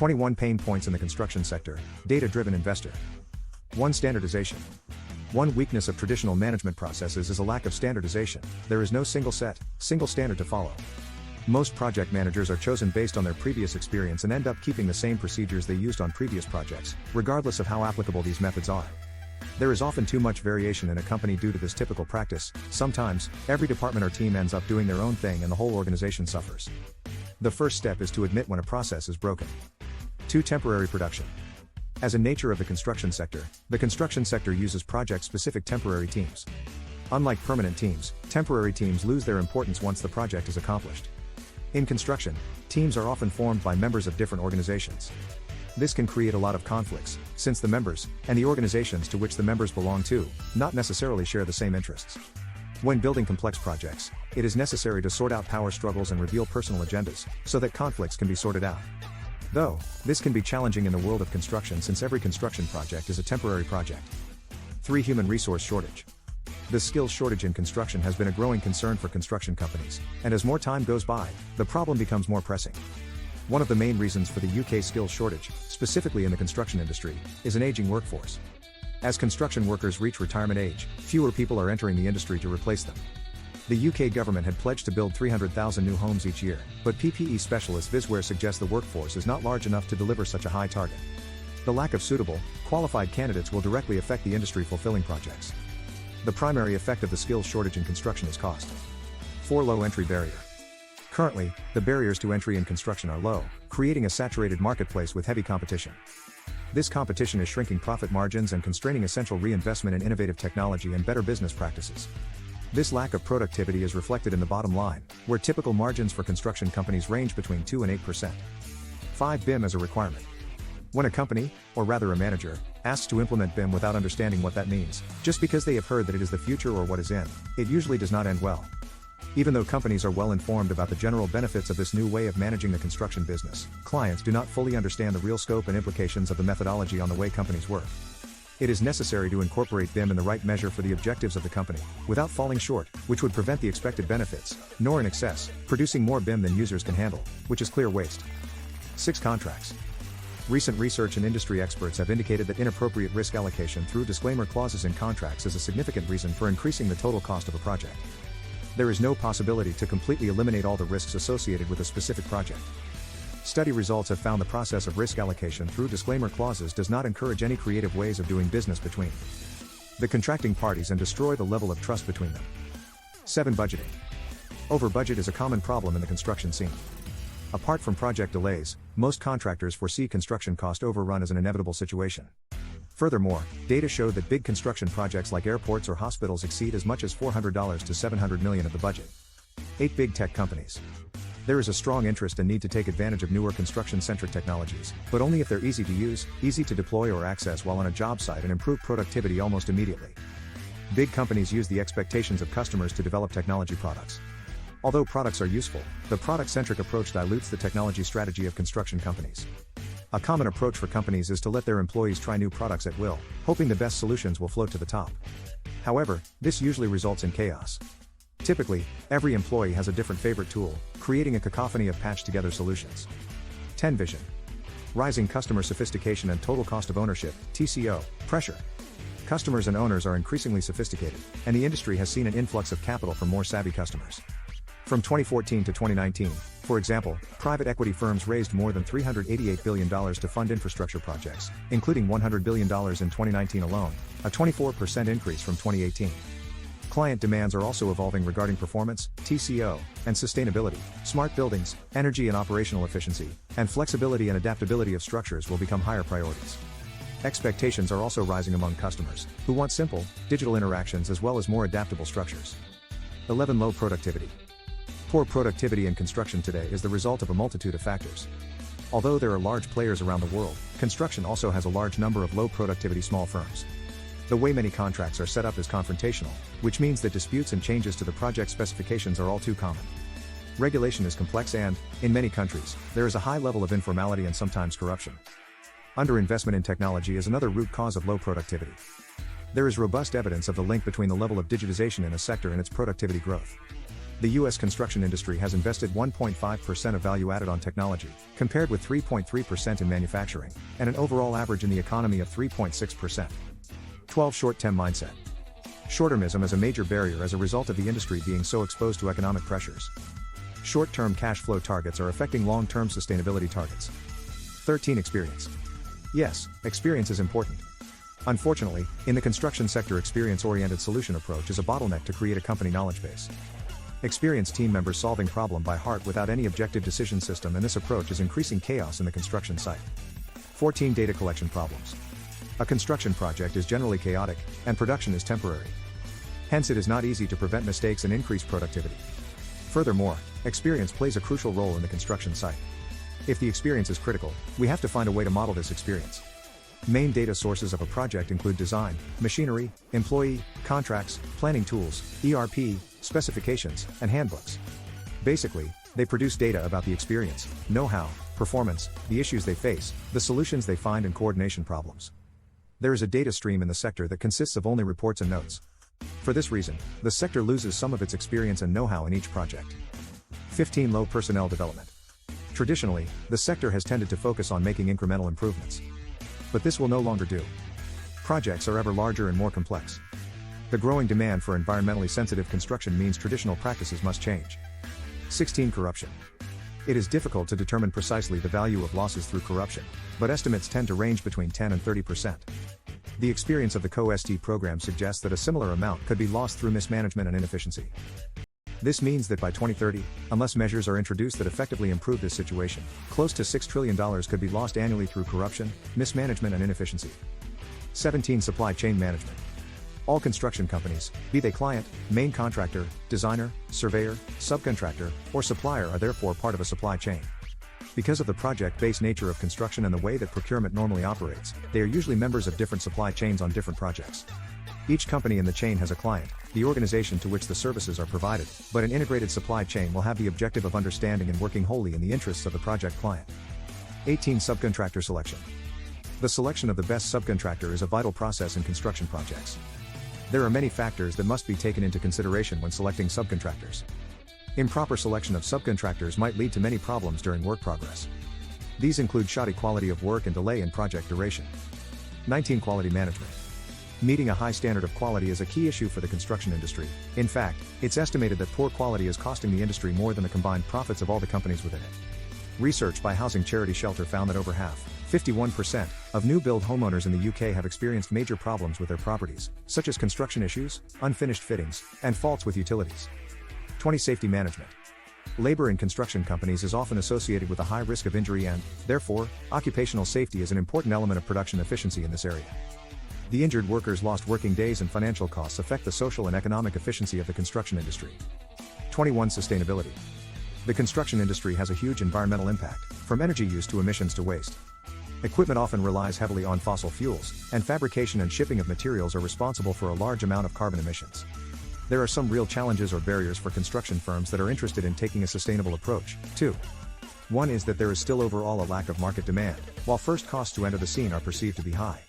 21 pain points in the construction sector. Data-driven investor. 1. Standardization. One weakness of traditional management processes is a lack of standardization. There is no single standard to follow. Most project managers are chosen based on their previous experience and end up keeping the same procedures they used on previous projects, regardless of how applicable these methods are. There is often too much variation in a company due to this typical practice. Sometimes, every department or team ends up doing their own thing and the whole organization suffers. The first step is to admit when a process is broken. 2. Temporary production. As a nature of the construction sector uses project-specific temporary teams. Unlike permanent teams, temporary teams lose their importance once the project is accomplished. In construction, teams are often formed by members of different organizations. This can create a lot of conflicts, since the members, and the organizations to which the members belong to, not necessarily share the same interests. When building complex projects, it is necessary to sort out power struggles and reveal personal agendas, so that conflicts can be sorted out. Though, this can be challenging in the world of construction since every construction project is a temporary project. 3. Human resource shortage. The skills shortage in construction has been a growing concern for construction companies, and as more time goes by, the problem becomes more pressing. One of the main reasons for the UK skills shortage, specifically in the construction industry, is an aging workforce. As construction workers reach retirement age, fewer people are entering the industry to replace them. The UK government had pledged to build 300,000 new homes each year, but PPE specialist Visware suggests the workforce is not large enough to deliver such a high target. The lack of suitable, qualified candidates will directly affect the industry fulfilling projects. The primary effect of the skills shortage in construction is cost. 4. Low entry barrier. Currently, the barriers to entry in construction are low, creating a saturated marketplace with heavy competition. This competition is shrinking profit margins and constraining essential reinvestment in innovative technology and better business practices. This lack of productivity is reflected in the bottom line, where typical margins for construction companies range between 2 and 8%. 5. BIM as a requirement. When a company, or rather a manager, asks to implement BIM without understanding what that means, just because they have heard that it is the future or what is in, it usually does not end well. Even though companies are well informed about the general benefits of this new way of managing the construction business, clients do not fully understand the real scope and implications of the methodology on the way companies work. It is necessary to incorporate BIM in the right measure for the objectives of the company, without falling short, which would prevent the expected benefits, nor in excess, producing more BIM than users can handle, which is clear waste. 6. Contracts. Recent research and industry experts have indicated that inappropriate risk allocation through disclaimer clauses in contracts is a significant reason for increasing the total cost of a project. There is no possibility to completely eliminate all the risks associated with a specific project. Study results have found the process of risk allocation through disclaimer clauses does not encourage any creative ways of doing business between the contracting parties and destroy the level of trust between them. 7. Budgeting. Over budget is a common problem in the construction scene. Apart from project delays, most contractors foresee construction cost overrun as an inevitable situation. Furthermore, data show that big construction projects like airports or hospitals exceed as much as $400 to $700 million of the budget. 8. Big tech companies. There is a strong interest and need to take advantage of newer construction-centric technologies, but only if they're easy to use, easy to deploy or access while on a job site and improve productivity almost immediately. Big companies use the expectations of customers to develop technology products. Although products are useful, the product-centric approach dilutes the technology strategy of construction companies. A common approach for companies is to let their employees try new products at will, hoping the best solutions will float to the top. However, this usually results in chaos. Typically, every employee has a different favorite tool, creating a cacophony of patched-together solutions. 10. Vision. Rising customer sophistication and total cost of ownership, TCO, pressure. Customers and owners are increasingly sophisticated, and the industry has seen an influx of capital from more savvy customers. From 2014 to 2019, for example, private equity firms raised more than $388 billion to fund infrastructure projects, including $100 billion in 2019 alone, a 24% increase from 2018. Client demands are also evolving regarding performance, TCO, and sustainability. Smart buildings, energy and operational efficiency, and flexibility and adaptability of structures will become higher priorities. Expectations are also rising among customers, who want simple, digital interactions as well as more adaptable structures. 11. Low productivity. Poor productivity in construction today is the result of a multitude of factors. Although there are large players around the world, construction also has a large number of low productivity small firms. The way many contracts are set up is confrontational, which means that disputes and changes to the project specifications are all too common. Regulation is complex and, in many countries, there is a high level of informality and sometimes corruption. Underinvestment in technology is another root cause of low productivity. There is robust evidence of the link between the level of digitization in a sector and its productivity growth. The U.S. construction industry has invested 1.5% of value added on technology, compared with 3.3% in manufacturing, and an overall average in the economy of 3.6%. 12. Short-term mindset. Short-termism is a major barrier as a result of the industry being so exposed to economic pressures. Short-term cash flow targets are affecting long-term sustainability targets. 13. Experience. Yes, experience is important. Unfortunately, in the construction sector, experience-oriented solution approach is a bottleneck to create a company knowledge base. Experienced team members solving problem by heart without any objective decision system, and this approach is increasing chaos in the construction site. 14. Data collection problems. A construction project is generally chaotic, and production is temporary. Hence, it is not easy to prevent mistakes and increase productivity. Furthermore, experience plays a crucial role in the construction site. If the experience is critical, we have to find a way to model this experience. Main data sources of a project include design, machinery, employee, contracts, planning tools, ERP, specifications, and handbooks. Basically, they produce data about the experience, know-how, performance, the issues they face, the solutions they find, and coordination problems. There is a data stream in the sector that consists of only reports and notes. For this reason, the sector loses some of its experience and know-how in each project. 15. Low personnel development. Traditionally, the sector has tended to focus on making incremental improvements. But this will no longer do. Projects are ever larger and more complex. The growing demand for environmentally sensitive construction means traditional practices must change. 16. Corruption. It is difficult to determine precisely the value of losses through corruption, but estimates tend to range between 10 and 30%. The experience of the CO-ST program suggests that a similar amount could be lost through mismanagement and inefficiency. This means that by 2030, unless measures are introduced that effectively improve this situation, close to $6 trillion could be lost annually through corruption, mismanagement, and inefficiency. 17. Supply chain management. All construction companies, be they client, main contractor, designer, surveyor, subcontractor, or supplier, are therefore part of a supply chain. Because of the project-based nature of construction and the way that procurement normally operates, they are usually members of different supply chains on different projects. Each company in the chain has a client, the organization to which the services are provided, but an integrated supply chain will have the objective of understanding and working wholly in the interests of the project client. 18. Subcontractor selection. The selection of the best subcontractor is a vital process in construction projects. There are many factors that must be taken into consideration when selecting subcontractors. Improper selection of subcontractors might lead to many problems during work progress. These include shoddy quality of work and delay in project duration. 19. Quality management. Meeting a high standard of quality is a key issue for the construction industry. In fact, it's estimated that poor quality is costing the industry more than the combined profits of all the companies within it. Research by Housing Charity Shelter found that over half, 51%, of new build homeowners in the UK have experienced major problems with their properties, such as construction issues, unfinished fittings, and faults with utilities. 20. Safety management. Labor in construction companies is often associated with a high risk of injury and, therefore, occupational safety is an important element of production efficiency in this area. The injured workers' lost working days and financial costs affect the social and economic efficiency of the construction industry. 21. Sustainability. The construction industry has a huge environmental impact, from energy use to emissions to waste. Equipment often relies heavily on fossil fuels, and fabrication and shipping of materials are responsible for a large amount of carbon emissions. There are some real challenges or barriers for construction firms that are interested in taking a sustainable approach, too. One is that there is still overall a lack of market demand, while first costs to enter the scene are perceived to be high.